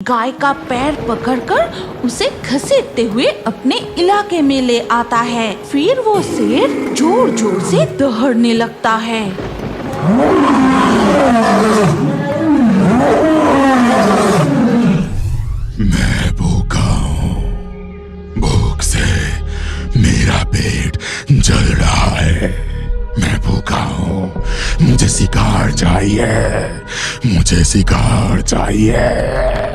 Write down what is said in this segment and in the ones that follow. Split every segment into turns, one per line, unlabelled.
गाय का पैर पकड़कर उसे घसीटते हुए अपने इलाके में ले आता है। फिर वो शेर जोर जोर से दौड़ने लगता है।
मैं भूखा हूँ, भूख से मेरा पेट जल रहा है। मैं भूखा हूँ, मुझे शिकार चाहिए, मुझे शिकार चाहिए।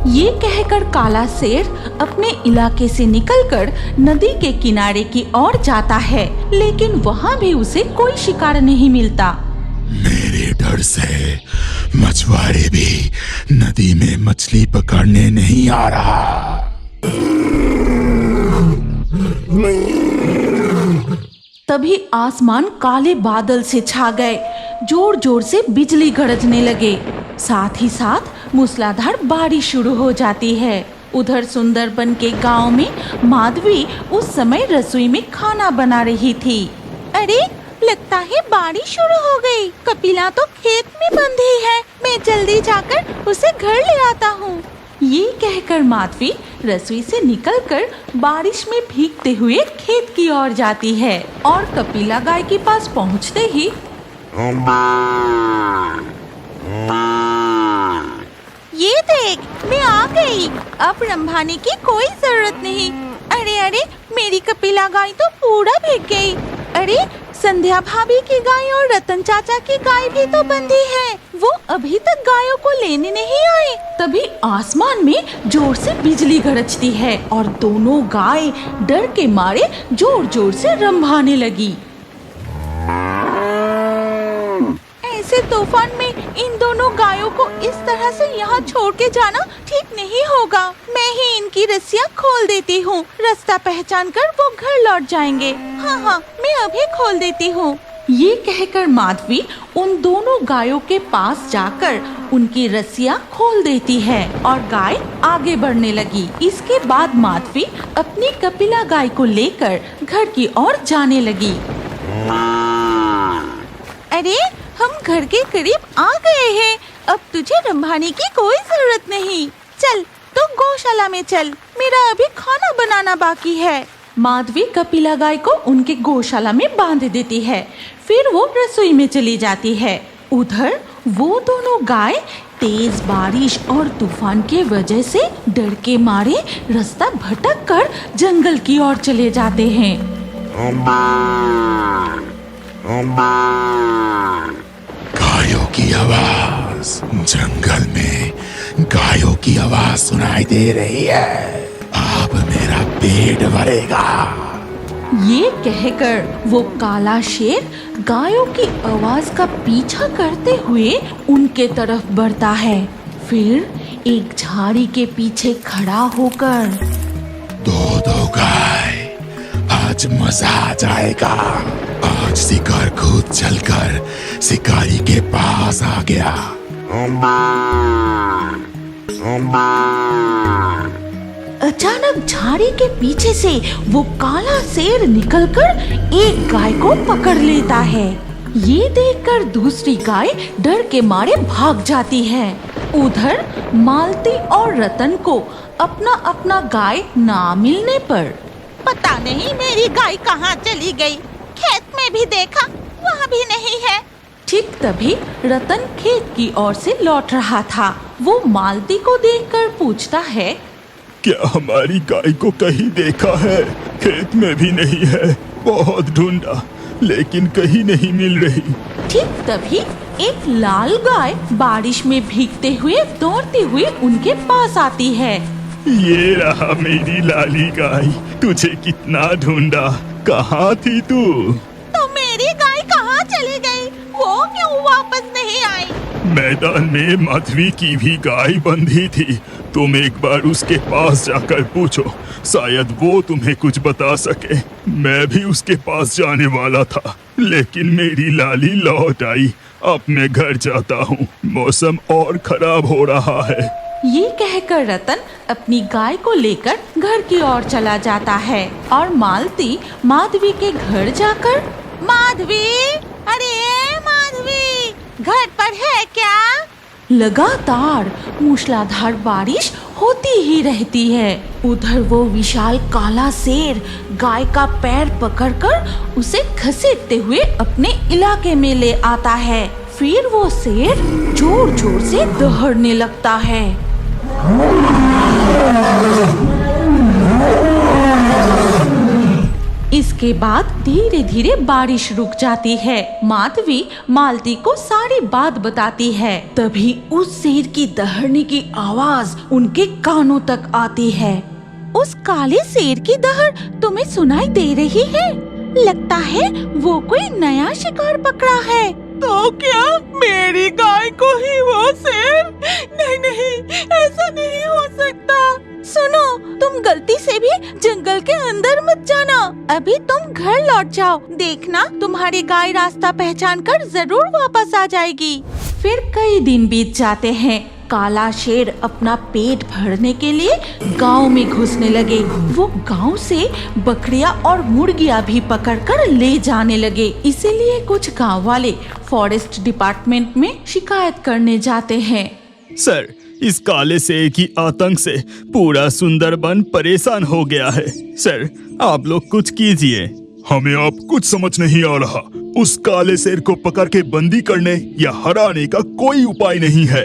ये कहकर काला शेर अपने इलाके से निकलकर नदी के किनारे की ओर जाता है, लेकिन वहाँ भी उसे कोई शिकार नहीं मिलता।
मेरे डर से मछुआरे भी नदी में मछली पकड़ने नहीं आ रहा।
तभी आसमान काले बादल से छा गए। जोर जोर से बिजली गरजने लगे, साथ ही साथ मूसलाधार बारिश शुरू हो जाती है। उधर सुंदरबन के गांव में माधवी उस समय रसोई में खाना बना रही थी। अरे, लगता है बारिश शुरू हो गई। कपिला तो खेत में बंधी है, मैं जल्दी जाकर उसे घर ले आता हूँ। ये कहकर माधवी रसोई से निकलकर बारिश में भीगते हुए खेत की ओर जाती है और कपिला गाय के पास पहुँचते ही ये देख, मैं आ गई। अब रंभाने की कोई जरूरत नहीं। अरे अरे, मेरी कपिला गाय तो पूरा भीग गई। अरे, संध्या भाभी की गाय और रतन चाचा की गाय भी तो बंधी है, वो अभी तक गायों को लेने नहीं आए। तभी आसमान में जोर से बिजली गरजती है और दोनों गाय डर के मारे जोर जोर से रंभाने लगी। ऐसे तूफान में इन दोनों गायों को इस तरह से यहाँ छोड़ के जाना ठीक नहीं होगा। मैं ही इनकी रस्सियाँ खोल देती हूँ, रास्ता पहचान कर वो घर लौट जाएंगे। हाँ, मैं अभी खोल देती हूँ। ये कहकर माधवी उन दोनों गायों के पास जाकर उनकी रस्सियाँ खोल देती है और गाय आगे बढ़ने लगी। इसके बाद माधवी अपनी कपिला गाय को लेकर घर की ओर जाने लगी। अरे, हम घर के करीब आ गए हैं। अब तुझे रंभाने की कोई जरूरत नहीं। चल, तो गौशाला में चल, मेरा अभी खाना बनाना बाकी है। माधवी कपिला गाय को उनके गौशाला में बांध देती है। फिर वो रसोई में चली जाती है। उधर वो दोनों गाय तेज बारिश और तूफान के वजह से डर के मारे रास्ता भटक कर जंगल की ओर चले जाते हैं।
गायों की आवाज, जंगल में गायों की आवाज सुनाई दे रही है। अब मेरा पेट भरेगा।
ये कहकर वो काला शेर गायों की आवाज का पीछा करते हुए उनके तरफ बढ़ता है। फिर एक झाड़ी के पीछे खड़ा होकर,
दो गाय, आज मजा आ जाएगा। आज शिकार खुद चलकर शिकारी के पास आ गया।
अचानक झाड़ी के पीछे से वो काला शेर निकलकर एक गाय को पकड़ लेता है। ये देखकर दूसरी गाय डर के मारे भाग जाती है। उधर मालती और रतन को अपना अपना गाय ना मिलने पर पता नहीं मेरी गाय कहाँ चली गई। खेत में भी देखा, वहाँ भी नहीं है। ठीक तभी रतन खेत की ओर से लौट रहा था। वो मालती को देखकर पूछता है,
क्या हमारी गाय को कहीं देखा है? खेत में भी नहीं है, बहुत ढूंढा लेकिन कहीं नहीं मिल रही।
ठीक तभी एक लाल गाय बारिश में भीगते हुए दौड़ती हुई उनके पास आती है।
ये रहा मेरी लाली गाय, तुझे कितना ढूंढा, कहाँ थी तू?
तो मेरी गाय कहाँ चली गई? वो क्यों वापस नहीं आई?
मैदान में माधवी की भी गाय बंधी थी। तुम एक बार उसके पास जाकर पूछो, शायद वो तुम्हें कुछ बता सके। मैं भी उसके पास जाने वाला था, लेकिन मेरी लाली लौट आई। अब मैं घर जाता हूँ, मौसम और खराब हो रहा है।
ये कहकर रतन अपनी गाय को लेकर घर की ओर चला जाता है और मालती माधवी के घर जाकर, माधवी, अरे माधवी, घर पर है क्या? लगातार मूसलाधार बारिश होती ही रहती है। उधर वो विशाल काला शेर गाय का पैर पकड़कर उसे घसीटते हुए अपने इलाके में ले आता है। फिर वो शेर जोर जोर से दहड़ने लगता है। इसके बाद धीरे धीरे बारिश रुक जाती है। माधवी मालती को सारी बात बताती है। तभी उस शेर की दहड़ने की आवाज उनके कानों तक आती है। उस काले शेर की दहड़ तुम्हें सुनाई दे रही है? लगता है वो कोई नया शिकार पकड़ा है।
तो क्या मेरी गाय को ही वो शेर? नहीं नहीं, ऐसा नहीं हो सकता।
सुनो, तुम गलती से भी जंगल के अंदर मत जाना। अभी तुम घर लौट जाओ। देखना तुम्हारी गाय रास्ता पहचान कर जरूर वापस आ जाएगी। फिर कई दिन बीत जाते हैं। काला शेर अपना पेट भरने के लिए गांव में घुसने लगे। वो गांव से बकरियां और मुर्गियां भी पकड़कर ले जाने लगे। इसीलिए कुछ गांव वाले फॉरेस्ट डिपार्टमेंट में शिकायत करने जाते हैं।
सर, इस काले शेर की आतंक से पूरा सुंदरबन परेशान हो गया है। सर, आप लोग कुछ कीजिए। हमें अब कुछ समझ नहीं आ रहा। उस काले शेर को पकड़ के बंदी करने या हराने का कोई उपाय नहीं है।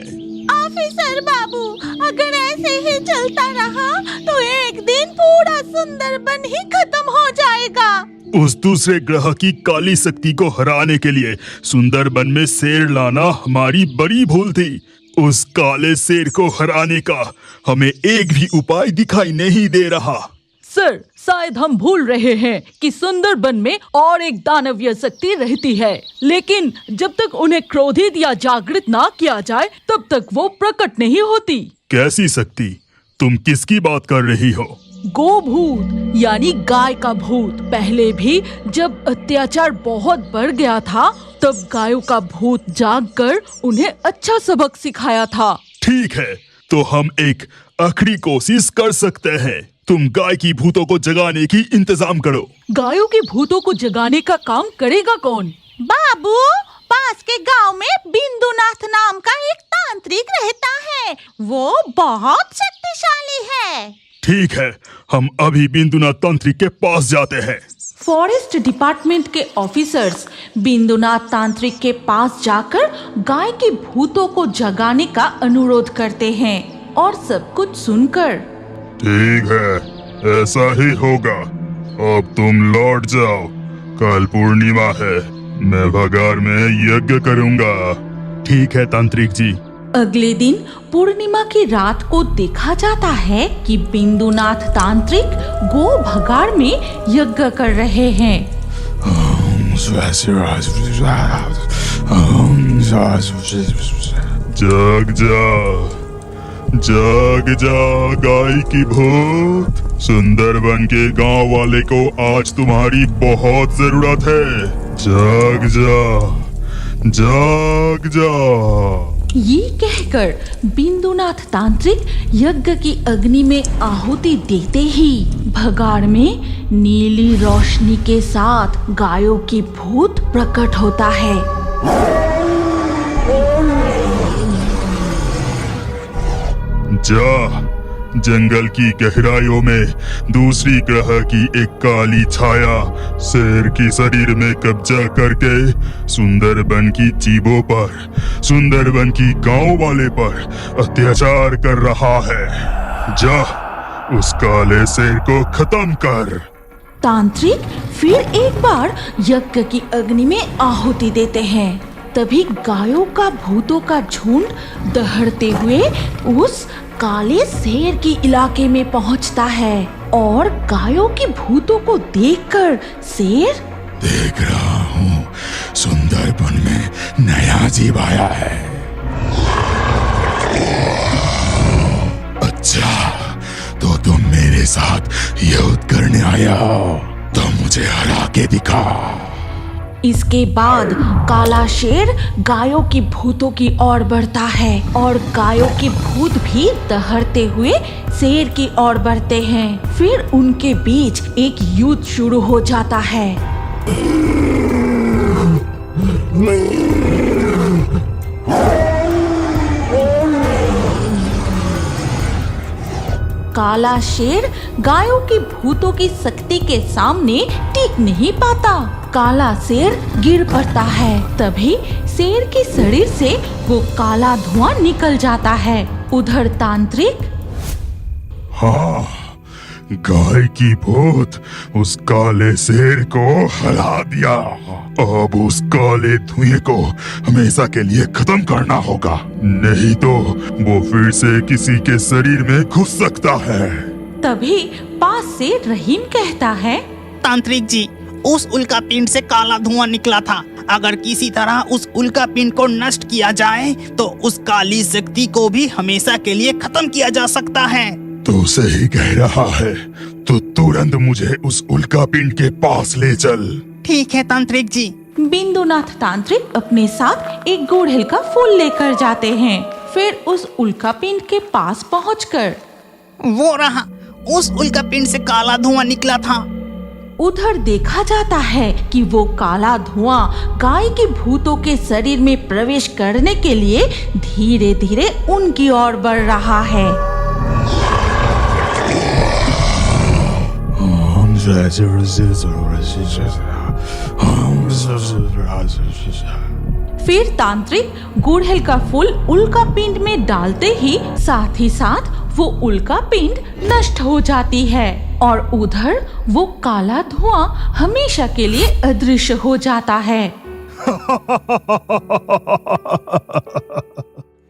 ऑफिसर बाबू, अगर ऐसे ही चलता रहा तो एक दिन पूरा सुंदरबन ही खत्म हो जाएगा।
उस दूसरे ग्रह की काली शक्ति को हराने के लिए सुंदरबन में शेर लाना हमारी बड़ी भूल थी। उस काले शेर को हराने का हमें एक भी उपाय दिखाई नहीं दे रहा।
सर, शायद हम भूल रहे हैं कि सुंदरबन में और एक दानवीय शक्ति रहती है, लेकिन जब तक उन्हें क्रोधित या जागृत ना किया जाए तब तक वो प्रकट नहीं होती।
कैसी शक्ति? तुम किसकी बात कर रही हो?
गोभूत यानी गाय का भूत। पहले भी जब अत्याचार बहुत बढ़ गया था तब गायों का भूत जागकर उन्हें अच्छा सबक सिखाया था।
ठीक है, तो हम एक आखिरी कोशिश कर सकते हैं। तुम गाय की भूतों को जगाने की इंतजाम करो।
गायों के भूतों को जगाने का काम करेगा कौन?
बाबू, पास के गांव में बिंदुनाथ नाम का एक तांत्रिक रहता है। वो बहुत शक्तिशाली है।
ठीक है, हम अभी बिंदुनाथ तांत्रिक के पास जाते हैं।
फॉरेस्ट डिपार्टमेंट के ऑफिसर्स बिंदुनाथ तांत्रिक के पास जाकर गाय के भूतों को जगाने का अनुरोध करते हैं और सब कुछ सुनकर,
ठीक है, ऐसा ही होगा। अब तुम लौट जाओ। कल पूर्णिमा है, मैं भगार में यज्ञ करूंगा। ठीक है तांत्रिक जी।
अगले दिन पूर्णिमा की रात को देखा जाता है कि बिंदुनाथ तांत्रिक गो भगार में यज्ञ कर रहे हैं।
जाग जा, जाग जा गाय की भूत। सुंदरबन के गांव वाले को आज तुम्हारी बहुत जरूरत है। जाग जा, जाग जा।
ये कहकर बिंदुनाथ तांत्रिक यज्ञ की अग्नि में आहुति देते ही भगार में नीली रोशनी के साथ गायों की भूत प्रकट होता है।
जा, जंगल की गहराइयों में दूसरी ग्रह की एक काली छाया शेर की शरीर में कब्जा करके सुंदरबन की जीवों पर, सुंदरबन की गांव वाले पर अत्याचार कर रहा है। जा, उस काले शेर को खत्म कर।
तांत्रिक फिर एक बार यज्ञ की अग्नि में आहुति देते हैं। तभी गायों का भूतों का झुंड दहड़ते हुए उस काले शेर की इलाके में पहुंचता है और गायों की भूतों को देखकर शेर,
देख रहा हूँ सुंदरबन में नया जीव आया है। अच्छा, तो तुम मेरे साथ युद्ध करने आया हो, तो मुझे हरा के दिखा।
इसके बाद काला शेर गायों की भूतों की ओर बढ़ता है और गायों के भूत भी दहड़ते हुए शेर की ओर बढ़ते हैं। फिर उनके बीच एक युद्ध शुरू हो जाता है। काला शेर गायों की भूतों की शक्ति के सामने टिक नहीं पाता। काला शेर गिर पड़ता है। तभी शेर के शरीर से वो काला धुआं निकल जाता है। उधर तांत्रिक,
हाँ, गाय की भूत उस काले शेर को हरा दिया। अब उस काले धुएं को हमेशा के लिए खत्म करना होगा, नहीं तो वो फिर से किसी के शरीर में घुस सकता है।
तभी पास से रहीम कहता है,
तांत्रिक जी, उस उल्का पिंड से काला धुआं निकला था। अगर किसी तरह उस उल्का पिंड को नष्ट किया जाए तो उस काली शक्ति को भी हमेशा के लिए खत्म किया जा सकता है।
तो सही कह रहा है, तो तुरंत मुझे उस उल्का पिंड के पास ले चल।
ठीक है तांत्रिक जी।
बिंदुनाथ तांत्रिक अपने साथ एक गुड़हल का फूल लेकर जाते हैं। फिर उस उल्का पिंड के पास पहुंचकर,
वो रहा, उस उल्का पिंड से काला धुआं निकला था।
उधर देखा जाता है कि वो काला धुआं गाय के भूतों के शरीर में प्रवेश करने के लिए धीरे धीरे उनकी ओर बढ़ रहा है। फिर तांत्रिक गुड़हल का फूल उल्का पिंड में डालते ही साथ वो उल्का पिंड नष्ट हो जाती है और उधर वो काला धुआं हमेशा के लिए अदृश्य हो जाता है।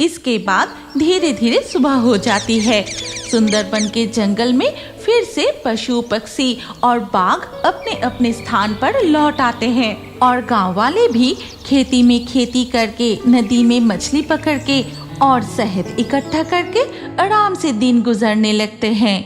इसके बाद धीरे धीरे सुबह हो जाती है। सुंदरबन के जंगल में फिर से पशु पक्षी और बाघ अपने अपने स्थान पर लौट आते हैं और गांव वाले भी खेती में खेती करके, नदी में मछली पकड़ के और शहद इकट्ठा करके आराम से दिन गुजरने लगते हैं।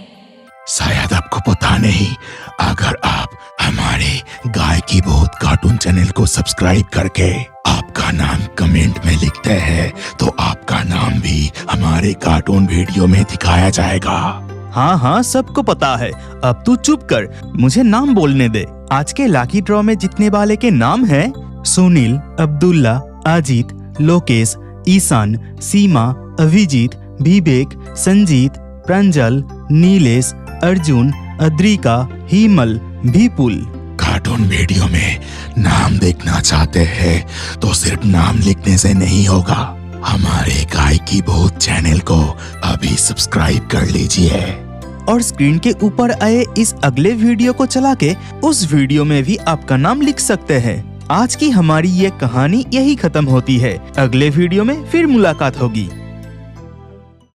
शायद आपको पता नहीं, अगर आप हमारे गाय की भूत कार्टून चैनल को सब्सक्राइब करके आपका नाम कमेंट में लिखते हैं तो आपका नाम भी हमारे कार्टून वीडियो में दिखाया जाएगा।
हाँ हाँ, सबको पता है। अब तू चुप कर, मुझे नाम बोलने दे। आज के लाकी ड्रॉ में जीतने वाले के नाम है सुनील, अब्दुल्ला, अजीत, लोकेश, ईशान, सीमा, अभिजीत, विवेक, संजीत, प्रांजल, नीलेश, अर्जुन, अद्रिका, हिमल, विपुल।
कार्टून वीडियो में नाम देखना चाहते हैं तो सिर्फ नाम लिखने से नहीं होगा, हमारे गाय की भूत चैनल को अभी सब्सक्राइब कर लीजिए।
और स्क्रीन के ऊपर आए इस अगले वीडियो को चला के उस वीडियो में भी आपका नाम लिख सकते हैं। आज की हमारी ये कहानी यही खत्म होती है। अगले वीडियो में फिर मुलाकात होगी।